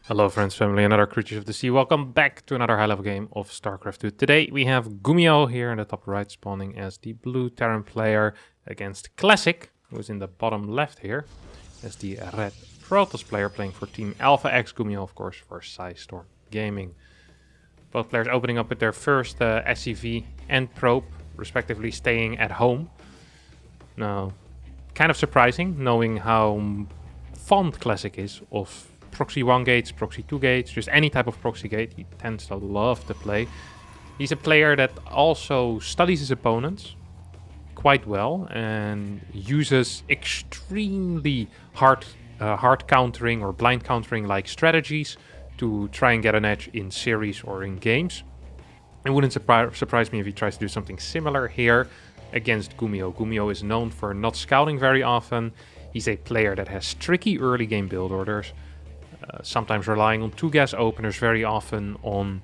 Hello friends, family, and other creatures of the sea. Welcome back to another high-level game of StarCraft 2. Today we have Gumiho here in the top right spawning as the blue Terran player against Classic, who is in the bottom left here, as the red Protoss player playing for Team Alpha X. Gumiho, of course, for Storm Gaming. Both players opening up with their first SCV and probe, respectively staying at home. Now, kind of surprising, knowing how fond Classic is of proxy 1 gates, proxy 2 gates, just any type of proxy gate. He tends to love to play. He's a player that also studies his opponents quite well and uses extremely hard countering or blind countering like strategies to try and get an edge in series or in games. It wouldn't surprise me if he tries to do something similar here against Gumiho. Gumiho is known for not scouting very often. He's a player that has tricky early game build orders. Sometimes relying on 2-gas openers, very often on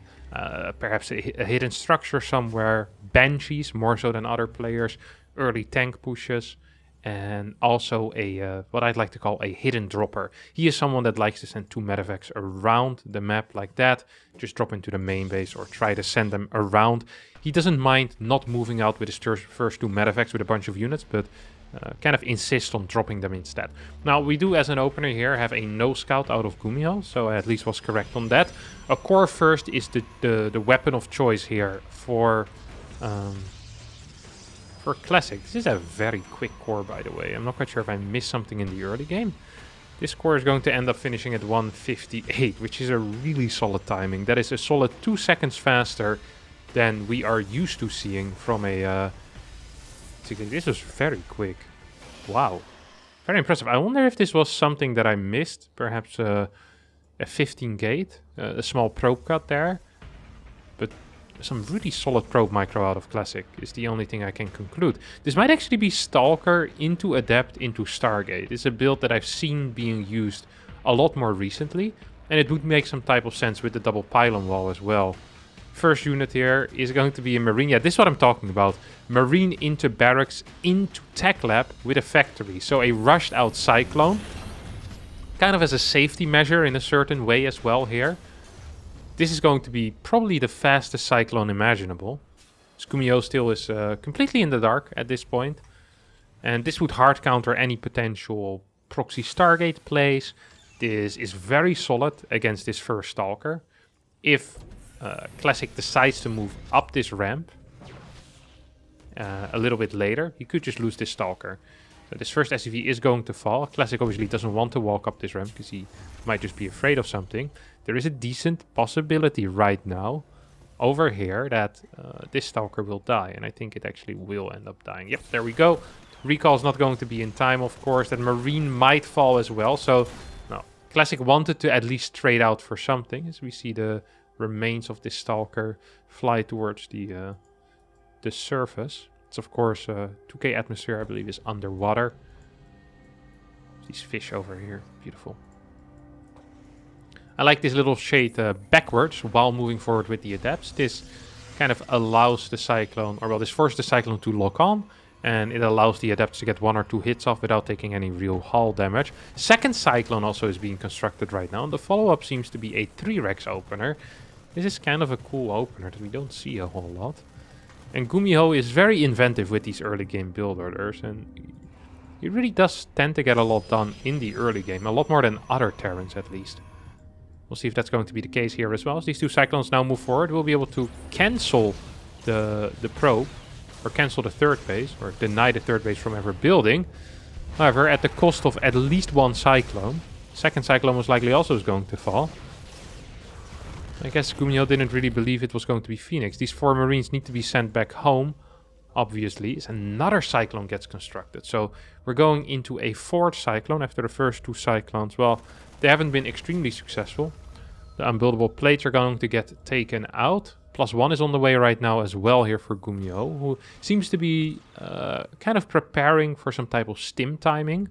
perhaps a hidden structure somewhere, banshees more so than other players, early tank pushes, and also a what I'd like to call a hidden dropper. He is someone that likes to send 2 medevacs around the map like that, just drop into the main base or try to send them around. He doesn't mind not moving out with his first 2 medevacs with a bunch of units, but kind of insist on dropping them instead. Now, we do, as an opener here, have a no scout out of Gumiho, so I at least was correct on that. A core first is the weapon of choice here for Classic. This is a very quick core, by the way. I'm not quite sure if I missed something in the early game. This core is going to end up finishing at 158, which is a really solid timing. That is a solid 2 seconds faster than we are used to seeing from a... This was very quick. Wow. Very impressive. I wonder if this was something that I missed. Perhaps a 15 gate. A small probe cut there. But some really solid probe micro out of Classic is the only thing I can conclude. This might actually be Stalker into Adept into Stargate. It's a build that I've seen being used a lot more recently. And it would make some type of sense with the double pylon wall as well. First unit here is going to be a Marine. Yeah, this is what I'm talking about. Marine into barracks, into tech lab with a factory. So a rushed out Cyclone. Kind of as a safety measure in a certain way as well here. This is going to be probably the fastest Cyclone imaginable. Gumiho still is completely in the dark at this point. And this would hard counter any potential proxy Stargate plays. This is very solid against this first Stalker. If Classic decides to move up this ramp a little bit later, he could just lose this Stalker. So this first SCV is going to fall. Classic obviously doesn't want to walk up this ramp because he might just be afraid of something. There is a decent possibility right now over here that this Stalker will die, and I think it actually will end up dying. Yep, there we go. Recall is not going to be in time, of course. That Marine might fall as well, so no. Classic wanted to at least trade out for something, as we see the remains of this Stalker fly towards the surface. It's of course 2k atmosphere, I believe, is underwater. These fish over here, beautiful. I like this little shade backwards while moving forward with the adepts. This kind of allows the Cyclone, or well, this forces the Cyclone to lock on, and it allows the adepts to get 1 or 2 hits off without taking any real hull damage. Second Cyclone also is being constructed right now, and the follow-up seems to be a 3-Rex opener. This is kind of a cool opener that we don't see a whole lot. And Gumiho is very inventive with these early game build orders, and he really does tend to get a lot done in the early game, a lot more than other Terrans at least. We'll see if that's going to be the case here as well. As these 2 Cyclones now move forward, we'll be able to cancel the probe, or cancel the 3rd base, or deny the 3rd base from ever building. However, at the cost of at least 1 Cyclone. Second Cyclone most likely also is going to fall. I guess Gumiho didn't really believe it was going to be Phoenix. These 4 Marines need to be sent back home, obviously, as another Cyclone gets constructed. So we're going into a 4th Cyclone after the first 2 Cyclones. Well, they haven't been extremely successful. The unbuildable plates are going to get taken out. +1 is on the way right now as well here for Gumiho, who seems to be kind of preparing for some type of stim timing.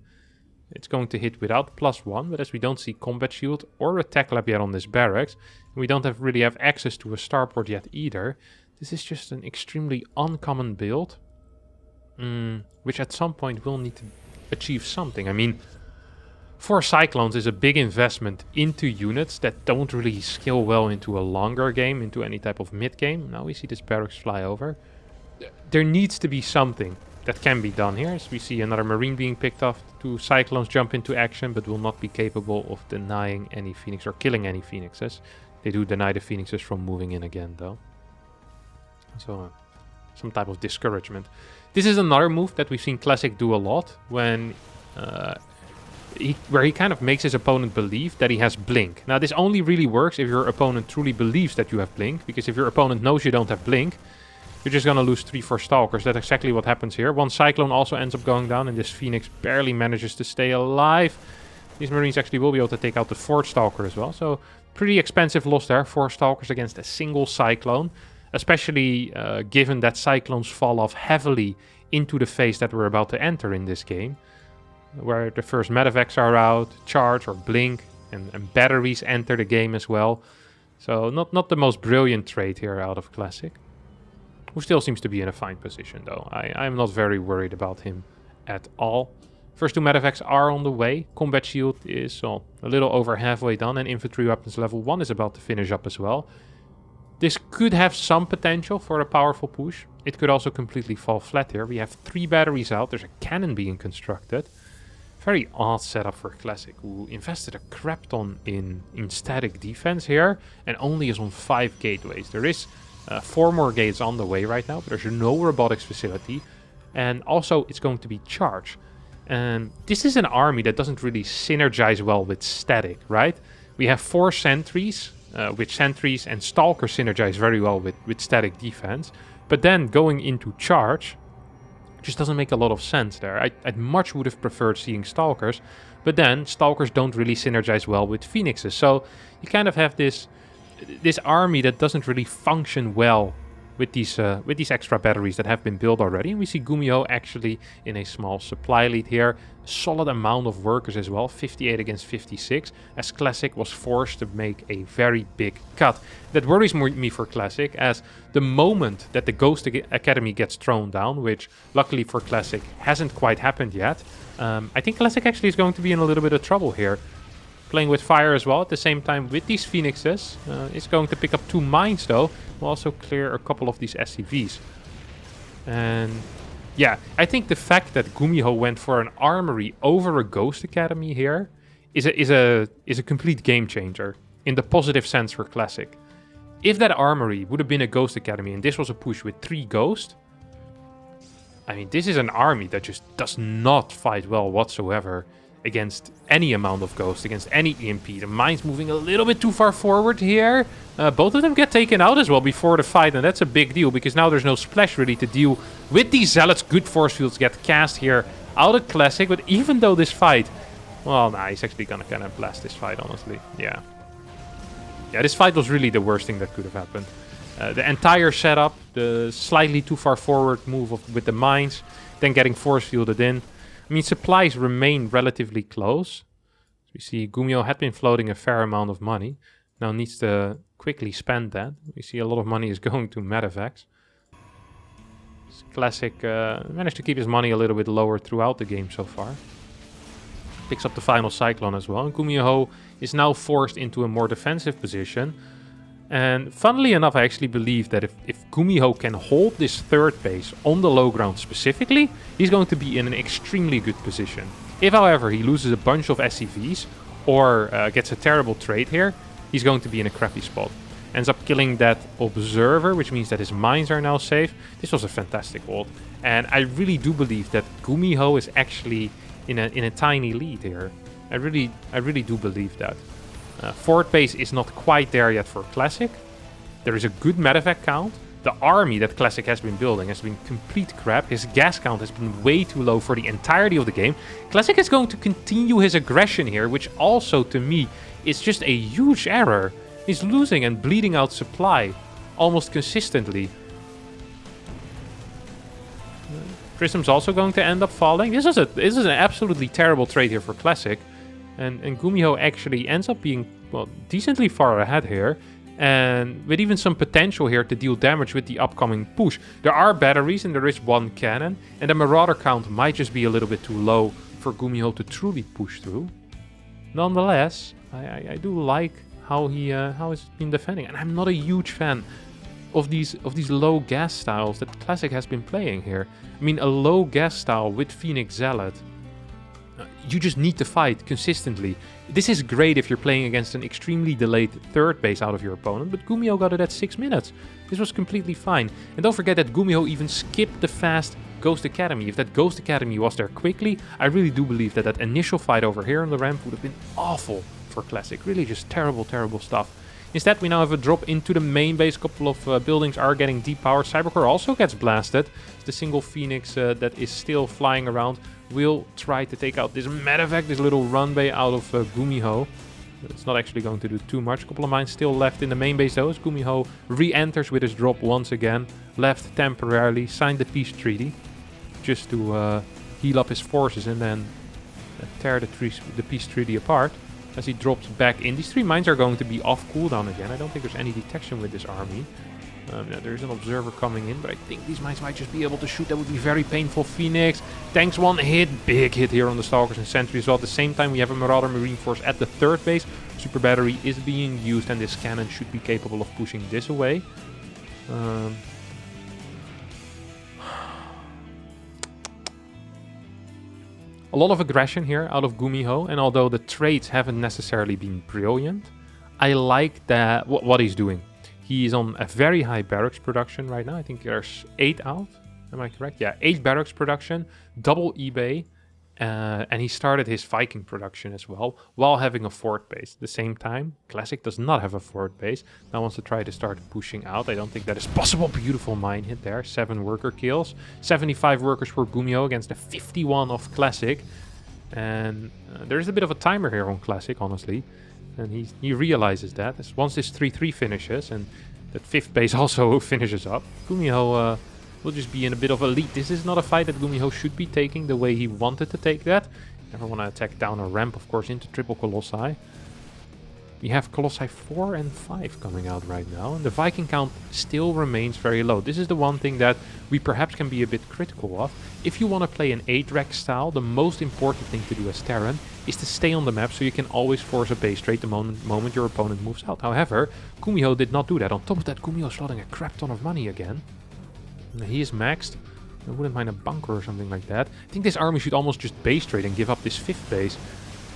It's going to hit without +1, but as we don't see combat shield or a tech lab yet on this barracks, and we don't really have access to a starport yet either, this is just an extremely uncommon build, which at some point will need to achieve something. I mean, 4 Cyclones is a big investment into units that don't really scale well into a longer game, into any type of mid-game. Now we see this barracks fly over. There needs to be something that can be done here. As we see another Marine being picked off. 2 Cyclones jump into action, but will not be capable of denying any Phoenix or killing any Phoenixes. They do deny the Phoenixes from moving in again, though. So, some type of discouragement. This is another move that we've seen Classic do a lot when... where he kind of makes his opponent believe that he has Blink. Now, this only really works if your opponent truly believes that you have Blink, because if your opponent knows you don't have Blink, you're just going to lose 3-4 Stalkers. That's exactly what happens here. 1 Cyclone also ends up going down, and this Phoenix barely manages to stay alive. These Marines actually will be able to take out the 4th Stalker as well, so pretty expensive loss there. 4 Stalkers against a single Cyclone, especially given that Cyclones fall off heavily into the phase that we're about to enter in this game, where the first medevacs are out, charge or blink, and batteries enter the game as well. So not the most brilliant trade here out of Classic, who still seems to be in a fine position though. I'm not very worried about him at all. First 2 medevacs are on the way. Combat shield is a little over halfway done, and infantry weapons level 1 is about to finish up as well. This could have some potential for a powerful push. It could also completely fall flat here. We have 3 batteries out. There's a cannon being constructed. Very odd setup for Classic, who invested a crap ton in static defense here and only is on 5 gateways. There is 4 more gates on the way right now, but there's no robotics facility, and also it's going to be charge. And this is an army that doesn't really synergize well with static, right? We have 4 sentries, which sentries and stalkers synergize very well with static defense, but then going into charge just doesn't make a lot of sense there. I'd much would have preferred seeing Stalkers, but then Stalkers don't really synergize well with Phoenixes. So you kind of have this army that doesn't really function well with these extra batteries that have been built already. And we see Gumiho actually in a small supply lead here. Solid amount of workers as well, 58 against 56, as Classic was forced to make a very big cut. That worries me for Classic, as the moment that the Ghost Academy gets thrown down, which luckily for Classic hasn't quite happened yet, I think Classic actually is going to be in a little bit of trouble here. Playing with fire as well at the same time with these Phoenixes. It's going to pick up 2 mines though. We'll also clear a couple of these SCVs. And yeah, I think the fact that Gumiho went for an armory over a Ghost Academy here is a complete game changer in the positive sense for Classic. If that armory would have been a Ghost Academy and this was a push with 3 Ghosts, I mean, this is an army that just does not fight well whatsoever against any amount of Ghosts, against any EMP. The mine's moving a little bit too far forward here. Both of them get taken out as well before the fight, and that's a big deal because now there's no splash really to deal with these Zealots. Good force fields get cast here out of Classic, but even though this fight... Well, nah, he's actually gonna kind of blast this fight, honestly. Yeah, this fight was really the worst thing that could have happened. The entire setup, the slightly too far forward move with the mines, then getting force fielded in. I mean, supplies remain relatively close. We see Gumiho had been floating a fair amount of money. Now needs to quickly spend that. We see a lot of money is going to medevacs. Classic managed to keep his money a little bit lower throughout the game so far. Picks up the final Cyclone as well. And Gumiho is now forced into a more defensive position. And funnily enough, I actually believe that if Gumiho can hold this 3rd base on the low ground specifically, he's going to be in an extremely good position. If, however, he loses a bunch of SCVs or gets a terrible trade here, he's going to be in a crappy spot. Ends up killing that Observer, which means that his mines are now safe. This was a fantastic ult. And I really do believe that Gumiho is actually in a tiny lead here. I really do believe that. 4th base is not quite there yet for Classic. There is a good medevac count. The army that Classic has been building has been complete crap. His gas count has been way too low for the entirety of the game. Classic is going to continue his aggression here, which also, to me, is just a huge error. He's losing and bleeding out supply almost consistently. Prism's also going to end up falling. This is an absolutely terrible trade here for Classic. And Gumiho actually ends up being, well, decently far ahead here. And with even some potential here to deal damage with the upcoming push. There are batteries and there is 1 cannon. And the Marauder count might just be a little bit too low for Gumiho to truly push through. Nonetheless, I do like how he's been defending, and I'm not a huge fan of these low gas styles that Classic has been playing here. I mean, a low gas style with Phoenix Zealot, you just need to fight consistently. This is great if you're playing against an extremely delayed third base out of your opponent, but Gumiho got it at 6 minutes. This was completely fine. And don't forget that Gumiho even skipped the fast Ghost Academy. If that Ghost Academy was there quickly, I really do believe that that initial fight over here on the ramp would have been awful for Classic. Really just terrible, terrible stuff. Instead, we now have a drop into the main base. A couple of buildings are getting depowered. Cybercore also gets blasted. The single Phoenix that is still flying around will try to take out this medevac, this little runway out of Gumiho. But it's not actually going to do too much. A couple of mines still left in the main base though, as Gumiho re-enters with his drop once again. Left temporarily, signed the peace treaty, just to heal up his forces and then tear the peace treaty apart. As he drops back in. These 3 mines are going to be off cooldown again. I don't think there's any detection with this army. Yeah, there's an observer coming in, but I think these mines might just be able to shoot. That would be very painful. Phoenix tanks 1 hit. Big hit here on the Stalkers and Sentries. So at the same time, we have a Marauder Marine Force at the third base. Super Battery is being used, and this cannon should be capable of pushing this away. A lot of aggression here out of Gumiho, and although the trades haven't necessarily been brilliant, I like that what he's doing. He's on a very high barracks production right now. I think there's 8 out. Am I correct? Yeah, 8 barracks production, double eBay, and he started his Viking production as well while having a fort base. At the same time, Classic does not have a fort base. Now wants to try to start pushing out. I don't think that is possible. Beautiful mine hit there. 7 worker kills. 75 workers for Gumiho against the 51 of Classic. And there's a bit of a timer here on Classic, honestly. And he realizes that. Once this 3-3 finishes and that 5th base also finishes up, Gumiho will just be in a bit of a lead. This is not a fight that Gumiho should be taking the way he wanted to take that. Never want to attack down a ramp, of course, into triple Colossi. We have Colossi 4 and 5 coming out right now, and the Viking count still remains very low. This is the one thing that we perhaps can be a bit critical of. If you want to play an 8-rack style, the most important thing to do as Terran is to stay on the map so you can always force a base trade the moment your opponent moves out. However, Gumiho did not do that. On top of that, Gumiho is slotting a crap ton of money again. He is maxed. I wouldn't mind a bunker or something like that. I think this army should almost just base trade and give up this 5th base.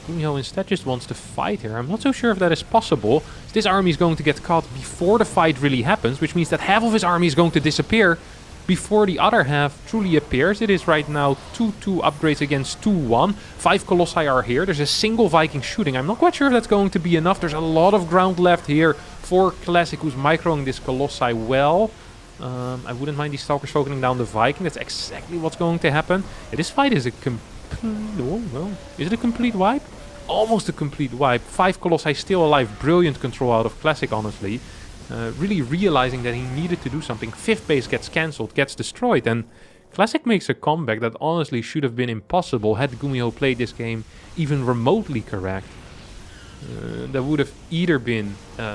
Gumiho instead just wants to fight here. I'm not so sure if that is possible. This army is going to get caught before the fight really happens, which means that half of his army is going to disappear before the other half truly appears. It is right now 2-2 upgrades against 2-1. 5 Colossi are here. There's a single Viking shooting. I'm not quite sure if that's going to be enough. There's a lot of ground left here for Classic, who's microing this Colossi well. I wouldn't mind these Stalkers focusing down the Viking. That's exactly what's going to happen. Yeah, this fight is a is it a complete wipe? Almost a complete wipe. 5 Colossi still alive. Brilliant control out of Classic, honestly. Really realizing that he needed to do something. 5th base gets cancelled, gets destroyed, and Classic makes a comeback that honestly should have been impossible had Gumiho played this game even remotely correct. That would have either been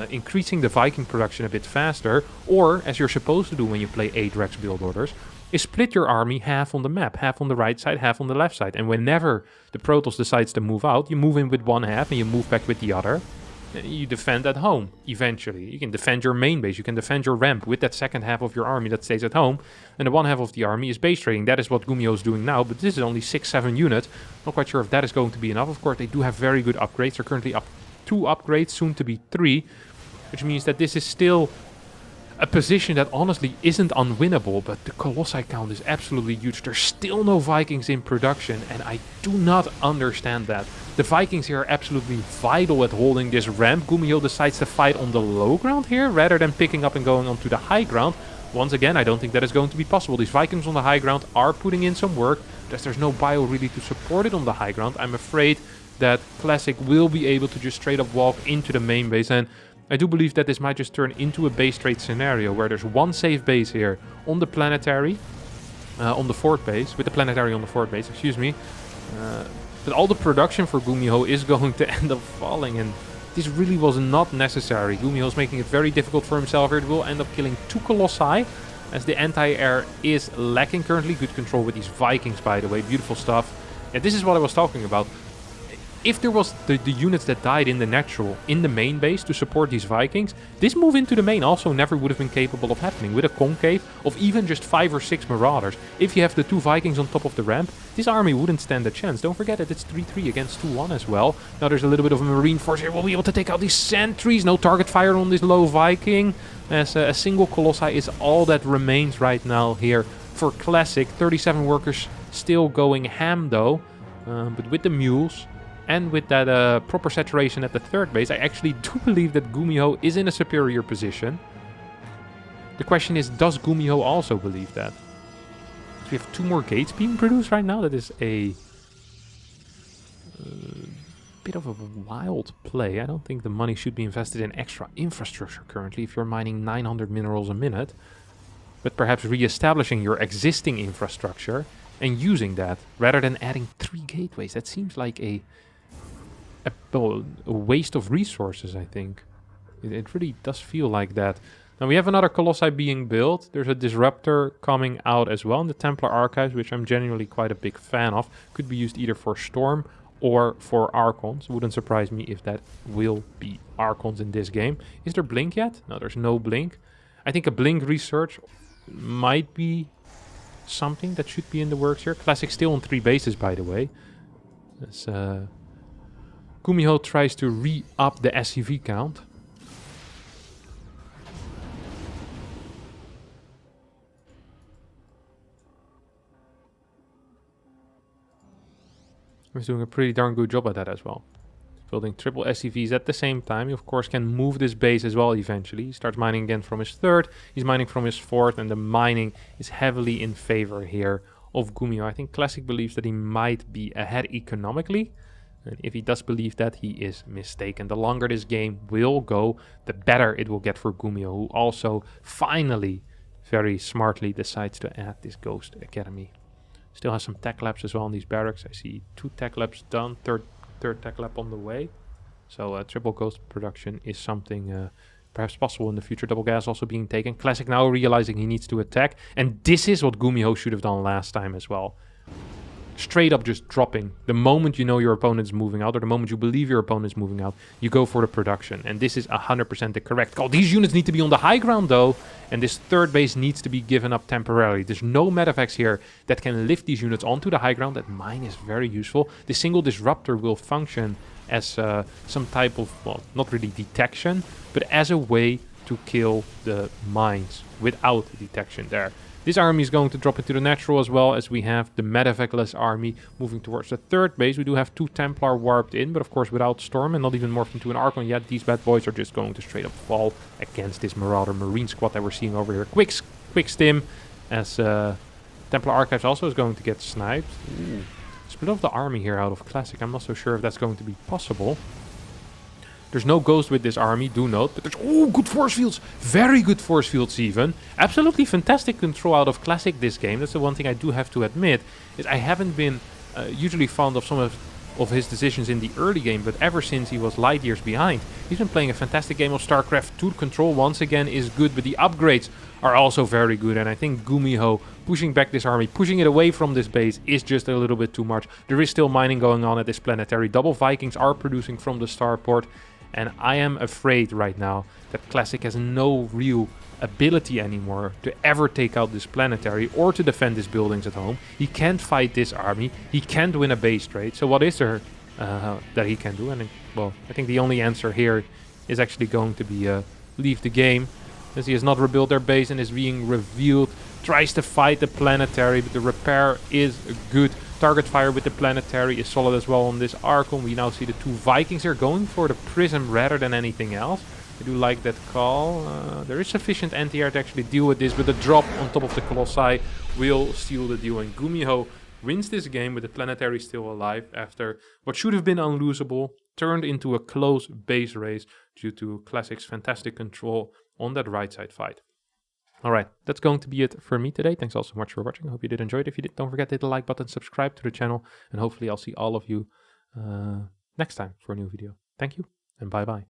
increasing the Viking production a bit faster, or, as you're supposed to do when you play 8 Rex build orders, is split your army half on the map, half on the right side, half on the left side. And whenever the Protoss decides to move out, you move in with one half and you move back with the other. You defend at home, eventually. You can defend your main base, you can defend your ramp with that second half of your army that stays at home. And the one half of the army is base trading. That is what Gumiho is doing now, but this is only 6-7 units. Not quite sure if that is going to be enough. Of course, they do have very good upgrades. They're currently up 2 upgrades, soon to be 3. Which means that this is still a position that honestly isn't unwinnable, but the Colossi count is absolutely huge. There's still no Vikings in production, and I do not understand that. The Vikings here are absolutely vital at holding this ramp. Gumiho decides to fight on the low ground here, rather than picking up and going onto the high ground. Once again, I don't think that is going to be possible. These Vikings on the high ground are putting in some work, but as there's no bio really to support it on the high ground, I'm afraid that Classic will be able to just straight up walk into the main base. And I do believe that this might just turn into a base trade scenario where there's one safe base here on the planetary, on the fort base, with the planetary on the fort base, excuse me. But all the production for Gumiho is going to end up falling, and this really was not necessary. Gumiho is making it very difficult for himself here. It will end up killing 2 Colossi, as the anti-air is lacking currently. Good control with these Vikings, by the way. Beautiful stuff. Yeah, this is what I was talking about. if there was the units that died in the natural in the main base to support these Vikings, this move into the main also never would have been capable of happening. With a concave of even just 5 or 6 Marauders, if you have the 2 Vikings on top of the ramp, this army wouldn't stand a chance. Don't forget that it's 3-3 against 2-1 as well. Now there's a little bit of a Marine force here. We'll be able to take out these sentries. No target fire on this low Viking, as a single Colossi is all that remains right now here for Classic. 37 workers still going ham though, but with the mules and with that proper saturation at the third base, I actually do believe that Gumiho is in a superior position. The question is, does Gumiho also believe that? So we have 2 more gates being produced right now. That is a bit of a wild play. I don't think the money should be invested in extra infrastructure currently if you're mining 900 minerals a minute. But perhaps re-establishing your existing infrastructure and using that rather than adding 3 gateways. That seems like a waste of resources, I think. It really does feel like that. Now we have another Colossi being built. There's a Disruptor coming out as well in the Templar Archives, which I'm genuinely quite a big fan of. Could be used either for Storm or for Archons. Wouldn't surprise me if that will be Archons in this game. Is there Blink yet? No, there's no Blink. I think a Blink research might be something that should be in the works here. Classic still on 3 bases, by the way. As Gumiho tries to re-up the SCV count. He's doing a pretty darn good job at that as well. Building triple SCVs at the same time. He of course can move this base as well eventually. He starts mining again from his 3rd. He's mining from his 4th, and the mining is heavily in favor here of Gumiho. I think Classic believes that he might be ahead economically. And if he does believe that, he is mistaken. The longer this game will go, the better it will get for Gumiho, who also finally, very smartly decides to add this Ghost Academy. Still has some tech labs as well in these barracks. I see 2 tech labs done, third tech lab on the way. So triple Ghost production is something perhaps possible in the future. Double gas also being taken. Classic now realizing he needs to attack. And this is what Gumiho should have done last time as well. Straight up just dropping. The moment you know your opponent is moving out, or the moment you believe your opponent is moving out, you go for the production. And this is 100% the correct call. These units need to be on the high ground though, and this 3rd base needs to be given up temporarily. There's no medevacs here that can lift these units onto the high ground. That mine is very useful. The single Disruptor will function as some type of, well, not really detection, but as a way to kill the mines without detection there. This army is going to drop into the natural as well, as we have the medevacless army moving towards the 3rd base. We do have 2 Templar warped in, but of course without Storm and not even morphed into an Archon yet. These bad boys are just going to straight up fall against this Marauder Marine squad that we're seeing over here. Quick stim, as Templar Archives also is going to get sniped. Ooh. Split off the army here out of Classic. I'm not so sure if that's going to be possible. There's no Ghost with this army, do note, but there's, oh, good force fields, very good force fields even. Absolutely fantastic control out of Classic this game. That's the one thing I do have to admit, is I haven't been usually fond of some of his decisions in the early game, but ever since he was light years behind, he's been playing a fantastic game of StarCraft 2. Control once again is good, but the upgrades are also very good, and I think Gumiho pushing back this army, pushing it away from this base is just a little bit too much. There is still mining going on at this planetary. Double Vikings are producing from the starport. And I am afraid right now that Classic has no real ability anymore to ever take out this planetary or to defend his buildings at home. He can't fight this army. He can't win a base trade. So what is there that he can do? And well, I think the only answer here is actually going to be leave the game, as he has not rebuilt their base and is being revealed. Tries to fight the planetary, but the repair is good. Target fire with the planetary is solid as well on this Archon. We now see the 2 Vikings here going for the Prism rather than anything else. I do like that call. There is sufficient anti-air to actually deal with this, but the drop on top of the Colossi will steal the deal. And Gumiho wins this game with the planetary still alive after what should have been unlosable turned into a close base race due to Classic's fantastic control on that right side fight. Alright, that's going to be it for me today. Thanks all so much for watching. I hope you did enjoy it. If you did, don't forget to hit the like button, subscribe to the channel, and hopefully I'll see all of you next time for a new video. Thank you, and bye-bye.